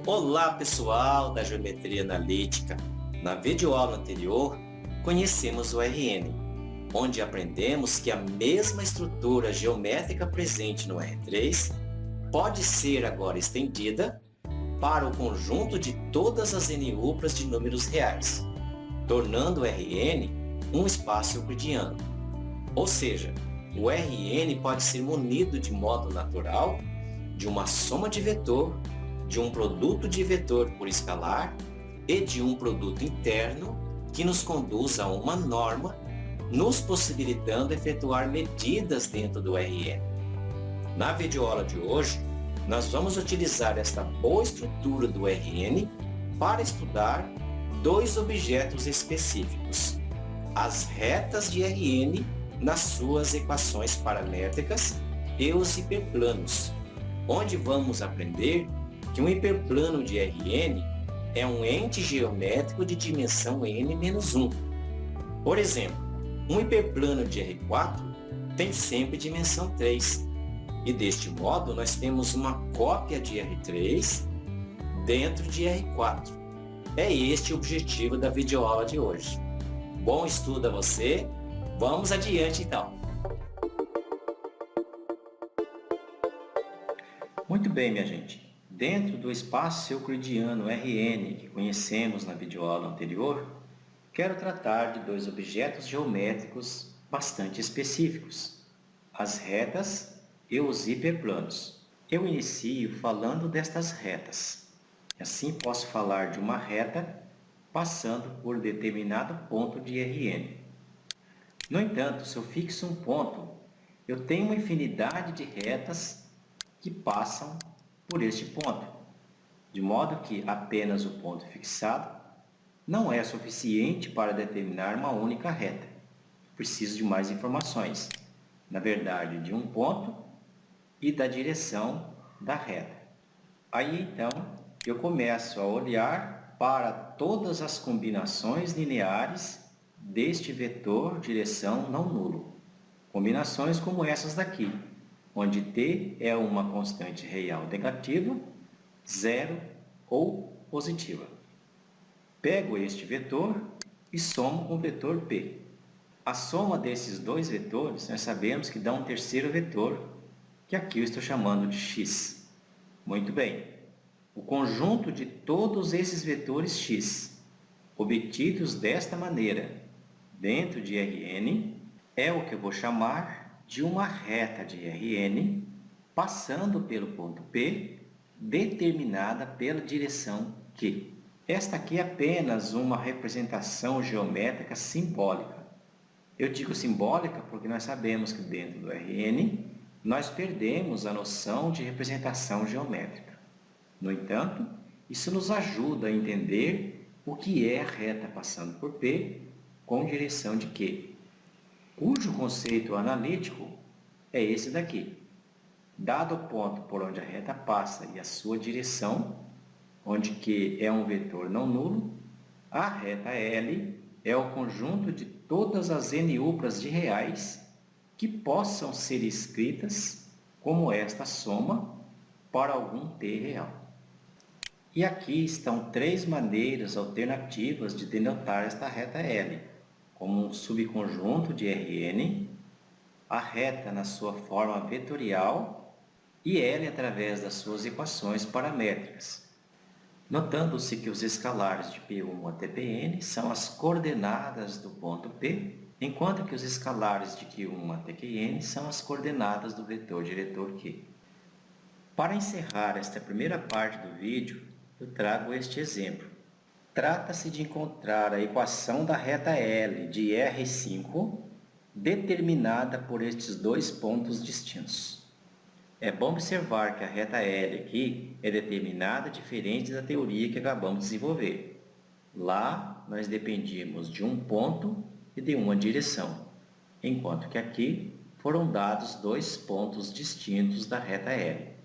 Olá pessoal da Geometria Analítica! Na videoaula anterior, conhecemos o RN, onde aprendemos que a mesma estrutura geométrica presente no R3 pode ser agora estendida para o conjunto de todas as NUplas de números reais, tornando o RN um espaço euclidiano. Ou seja, o RN pode ser munido de modo natural de uma soma de vetor, de um produto de vetor por escalar e de um produto interno que nos conduz a uma norma, nos possibilitando efetuar medidas dentro do RN. Na videoaula de hoje, nós vamos utilizar esta boa estrutura do RN para estudar dois objetos específicos: as retas de RN nas suas equações paramétricas e os hiperplanos, onde vamos aprender que um hiperplano de Rn é um ente geométrico de dimensão n-1. Por exemplo, um hiperplano de R4 tem sempre dimensão 3, e deste modo nós temos uma cópia de R3 dentro de R4. É este o objetivo da videoaula de hoje. Bom estudo a você, vamos adiante então! Muito bem, minha gente. Dentro do espaço euclidiano Rn que conhecemos na videoaula anterior, quero tratar de dois objetos geométricos bastante específicos: as retas e os hiperplanos. Eu inicio falando destas retas. Assim posso falar de uma reta passando por determinado ponto de Rn. No entanto, se eu fixo um ponto, eu tenho uma infinidade de retas que passam por este ponto, de modo que apenas o ponto fixado não é suficiente para determinar uma única reta. Preciso de mais informações, na verdade, de um ponto e da direção da reta. Aí então eu começo a olhar para todas as combinações lineares deste vetor direção não nulo. Combinações como essas daqui, onde t é uma constante real negativa, zero ou positiva. Pego este vetor e somo com o vetor p. A soma desses dois vetores, nós sabemos que dá um terceiro vetor, que aqui eu estou chamando de x. Muito bem. O conjunto de todos esses vetores x, obtidos desta maneira, dentro de Rn, é o que eu vou chamar de uma reta de Rn passando pelo ponto P, determinada pela direção Q. Esta aqui é apenas uma representação geométrica simbólica. Eu digo simbólica porque nós sabemos que dentro do Rn nós perdemos a noção de representação geométrica. No entanto, isso nos ajuda a entender o que é a reta passando por P com direção de Q, cujo conceito analítico é esse daqui. Dado o ponto por onde a reta passa e a sua direção, onde Q é um vetor não nulo, a reta L é o conjunto de todas as NUplas de reais que possam ser escritas como esta soma para algum t real. E aqui estão três maneiras alternativas de denotar esta reta L: como um subconjunto de Rn, a reta na sua forma vetorial e L através das suas equações paramétricas, notando-se que os escalares de P1 até Pn são as coordenadas do ponto P, enquanto que os escalares de Q1 até Qn são as coordenadas do vetor diretor Q. Para encerrar esta primeira parte do vídeo, eu trago este exemplo. Trata-se de encontrar a equação da reta L de R5 determinada por estes dois pontos distintos. É bom observar que a reta L aqui é determinada diferente da teoria que acabamos de desenvolver. Lá, nós dependíamos de um ponto e de uma direção, enquanto que aqui foram dados dois pontos distintos da reta L.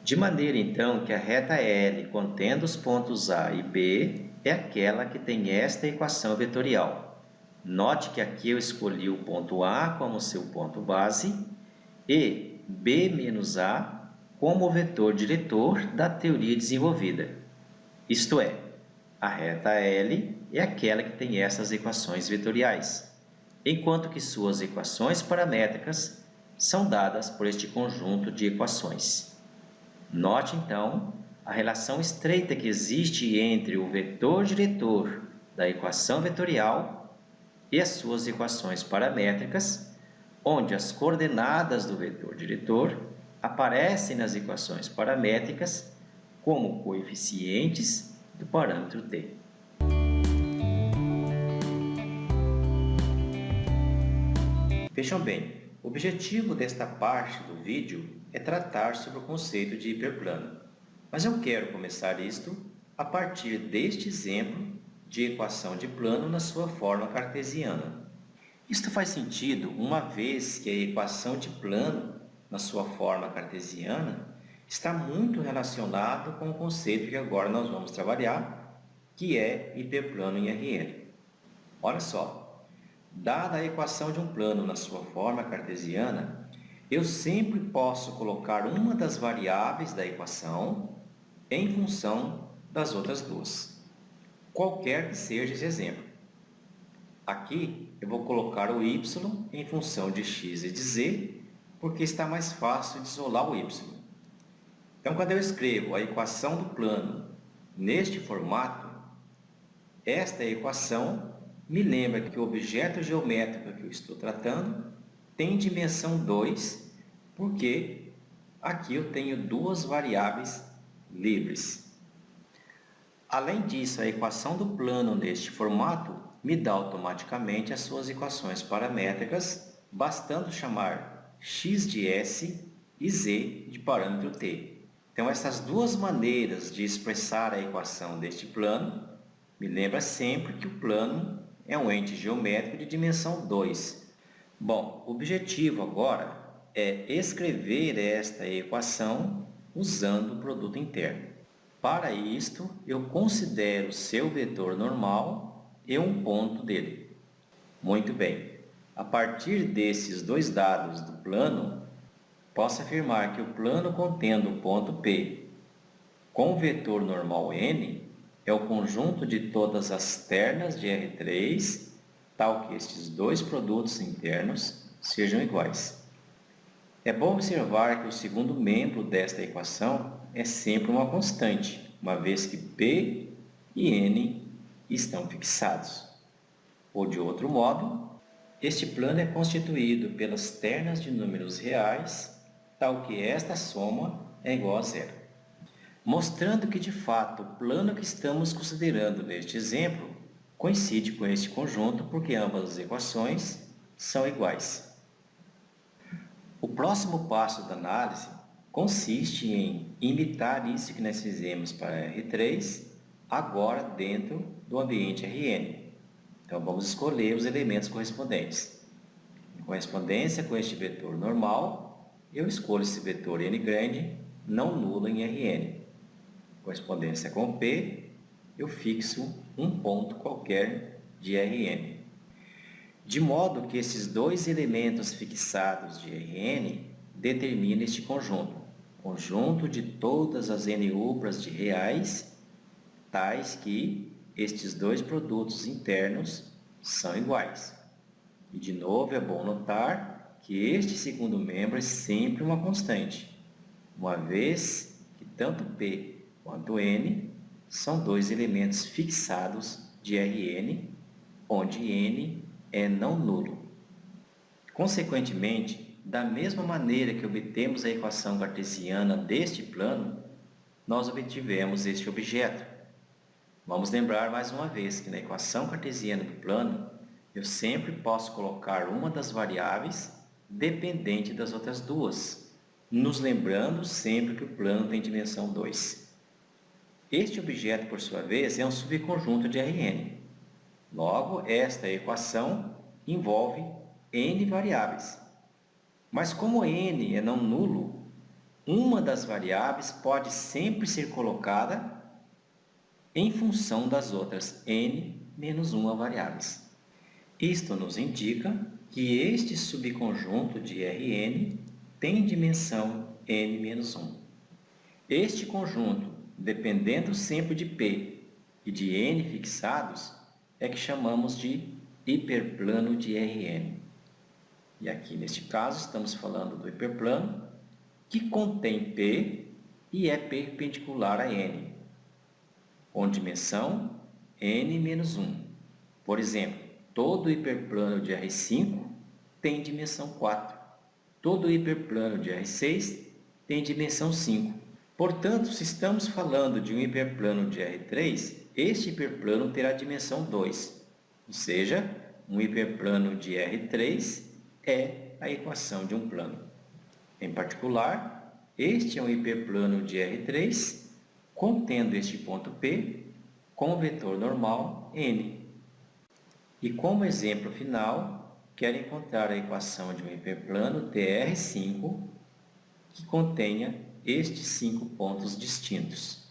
De maneira, então, que a reta L contendo os pontos A e B é aquela que tem esta equação vetorial. Note que aqui eu escolhi o ponto A como seu ponto base e B menos A como o vetor diretor da teoria desenvolvida. Isto é, a reta L é aquela que tem essas equações vetoriais, enquanto que suas equações paramétricas são dadas por este conjunto de equações. Note, então, a relação estreita que existe entre o vetor diretor da equação vetorial e as suas equações paramétricas, onde as coordenadas do vetor diretor aparecem nas equações paramétricas como coeficientes do parâmetro t. Vejam bem, o objetivo desta parte do vídeo é tratar sobre o conceito de hiperplano, mas eu quero começar isto a partir deste exemplo de equação de plano na sua forma cartesiana. Isto faz sentido uma vez que a equação de plano na sua forma cartesiana está muito relacionado com o conceito que agora nós vamos trabalhar, que é hiperplano em Rn. Olha só, dada a equação de um plano na sua forma cartesiana, eu sempre posso colocar uma das variáveis da equação em função das outras duas, qualquer que seja esse exemplo. Aqui eu vou colocar o y em função de x e de z, porque está mais fácil de isolar o y. Então, quando eu escrevo a equação do plano neste formato, esta equação me lembra que o objeto geométrico que eu estou tratando tem dimensão 2, porque aqui eu tenho duas variáveis livres. Além disso, a equação do plano neste formato me dá automaticamente as suas equações paramétricas, bastando chamar x de s e z de parâmetro t. Então, essas duas maneiras de expressar a equação deste plano me lembra sempre que o plano é um ente geométrico de dimensão 2. Bom, o objetivo agora é escrever esta equação usando o produto interno. Para isto, eu considero seu vetor normal e um ponto dele. Muito bem, a partir desses dois dados do plano, posso afirmar que o plano contendo o ponto P com o vetor normal n é o conjunto de todas as ternas de R3, tal que estes dois produtos internos sejam iguais. É bom observar que o segundo membro desta equação é sempre uma constante, uma vez que P e N estão fixados. Ou de outro modo, este plano é constituído pelas ternas de números reais, tal que esta soma é igual a zero. Mostrando que, de fato, o plano que estamos considerando neste exemplo coincide com este conjunto, porque ambas as equações são iguais. O próximo passo da análise consiste em imitar isso que nós fizemos para R3, agora dentro do ambiente Rn. Então, vamos escolher os elementos correspondentes. Em correspondência com este vetor normal, eu escolho esse vetor n grande não nulo em Rn. Em correspondência com P, eu fixo um ponto qualquer de Rn. De modo que esses dois elementos fixados de Rn determinam este conjunto de todas as n uplas de reais, tais que estes dois produtos internos são iguais. E de novo é bom notar que este segundo membro é sempre uma constante, uma vez que tanto P quanto N são dois elementos fixados de Rn, onde N é não nulo. Consequentemente, da mesma maneira que obtemos a equação cartesiana deste plano, nós obtivemos este objeto. Vamos lembrar mais uma vez que na equação cartesiana do plano, eu sempre posso colocar uma das variáveis dependente das outras duas, nos lembrando sempre que o plano tem dimensão 2. Este objeto, por sua vez, é um subconjunto de Rn. Logo, esta equação envolve n variáveis. Mas como n é não nulo, uma das variáveis pode sempre ser colocada em função das outras n menos 1 variáveis. Isto nos indica que este subconjunto de Rn tem dimensão n menos 1. Este conjunto, dependendo sempre de P e de N fixados, é que chamamos de hiperplano de Rn. E aqui, neste caso, estamos falando do hiperplano que contém P e é perpendicular a N, com dimensão N menos 1. Por exemplo, todo hiperplano de R5 tem dimensão 4. Todo hiperplano de R6 tem dimensão 5. Portanto, se estamos falando de um hiperplano de R3, este hiperplano terá dimensão 2. Ou seja, um hiperplano de R3 é a equação de um plano. Em particular, este é um hiperplano de R3, contendo este ponto P com o vetor normal n. E como exemplo final, quero encontrar a equação de um hiperplano TR5 que contenha estes 5 pontos distintos.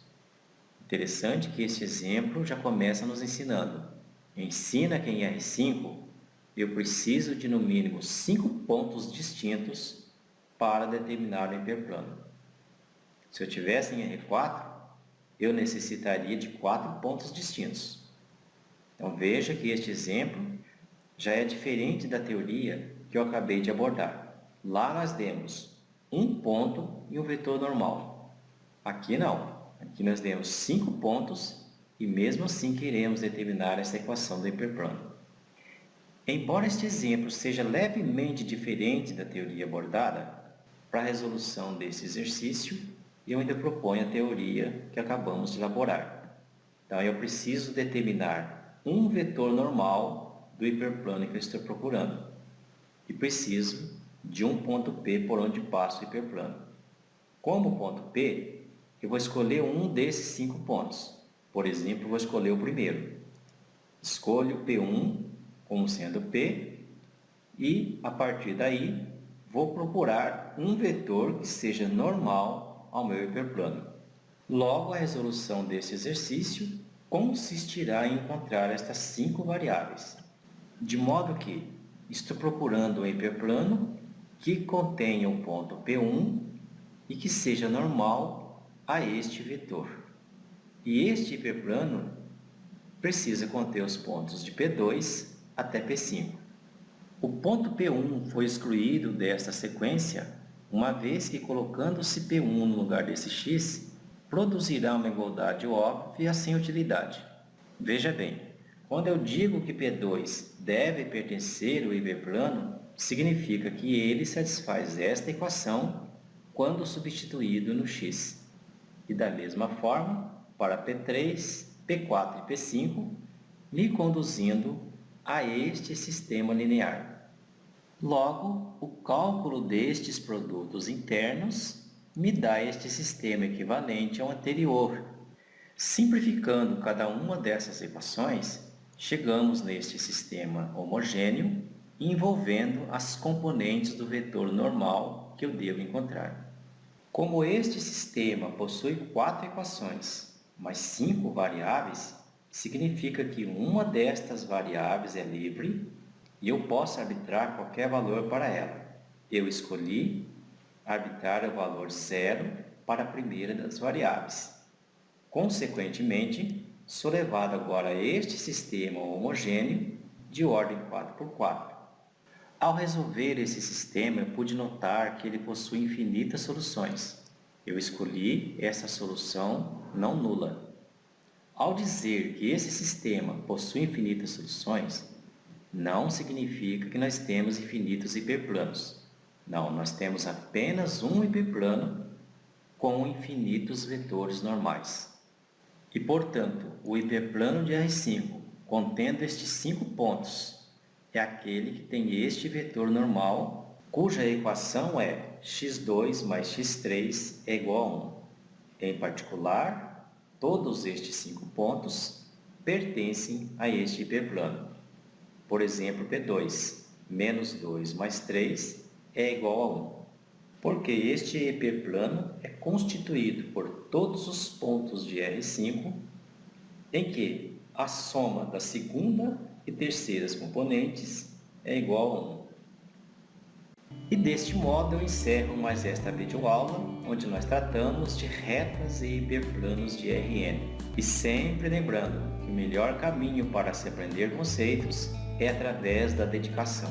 Interessante que este exemplo já começa nos ensinando. Ensina que em R5 eu preciso de no mínimo 5 pontos distintos para determinar o hiperplano. Se eu tivesse em R4, eu necessitaria de 4 pontos distintos. Então veja que este exemplo já é diferente da teoria que eu acabei de abordar. Lá nós demos um ponto e um vetor normal. Aqui não. Aqui nós demos 5 pontos e mesmo assim queremos determinar essa equação do hiperplano. Embora este exemplo seja levemente diferente da teoria abordada, para a resolução desse exercício, eu ainda proponho a teoria que acabamos de elaborar. Então, eu preciso determinar um vetor normal do hiperplano que eu estou procurando. E preciso de um ponto P por onde passa o hiperplano. Como ponto P, eu vou escolher um desses 5 pontos. Por exemplo, vou escolher o primeiro. Escolho P1 como sendo P e, a partir daí, vou procurar um vetor que seja normal ao meu hiperplano. Logo, a resolução desse exercício consistirá em encontrar estas 5 variáveis, de modo que estou procurando um hiperplano que contenha o ponto P1 e que seja normal a este vetor. E este hiperplano precisa conter os pontos de P2 até P5. O ponto P1 foi excluído desta sequência, uma vez que colocando-se P1 no lugar desse x, produzirá uma igualdade óbvia sem utilidade. Veja bem, quando eu digo que P2 deve pertencer ao hiperplano, significa que ele satisfaz esta equação quando substituído no x. E da mesma forma, para P3, P4 e P5, me conduzindo a este sistema linear. Logo, o cálculo destes produtos internos me dá este sistema equivalente ao anterior. Simplificando cada uma dessas equações, chegamos neste sistema homogêneo envolvendo as componentes do vetor normal que eu devo encontrar. Como este sistema possui 4 equações, mais 5 variáveis, significa que uma destas variáveis é livre e eu posso arbitrar qualquer valor para ela. Eu escolhi arbitrar o valor 0 para a primeira das variáveis. Consequentemente, sou levado agora a este sistema homogêneo de ordem 4x4. Ao resolver esse sistema, eu pude notar que ele possui infinitas soluções. Eu escolhi essa solução não nula. Ao dizer que esse sistema possui infinitas soluções, não significa que nós temos infinitos hiperplanos. Não, nós temos apenas um hiperplano com infinitos vetores normais. E, portanto, o hiperplano de R5, contendo estes 5 pontos, é aquele que tem este vetor normal, cuja equação é x2 mais x3 é igual a 1. Em particular, todos estes 5 pontos pertencem a este hiperplano. Por exemplo, P2, menos 2 mais 3 é igual a 1. Porque este hiperplano é constituído por todos os pontos de R5, em que a soma da segunda e terceiras componentes é igual a 1. E deste modo eu encerro mais esta videoaula, onde nós tratamos de retas e hiperplanos de RN. E sempre lembrando que o melhor caminho para se aprender conceitos é através da dedicação.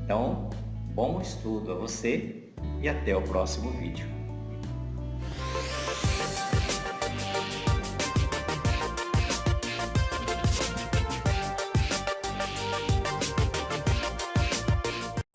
Então, bom estudo a você e até o próximo vídeo.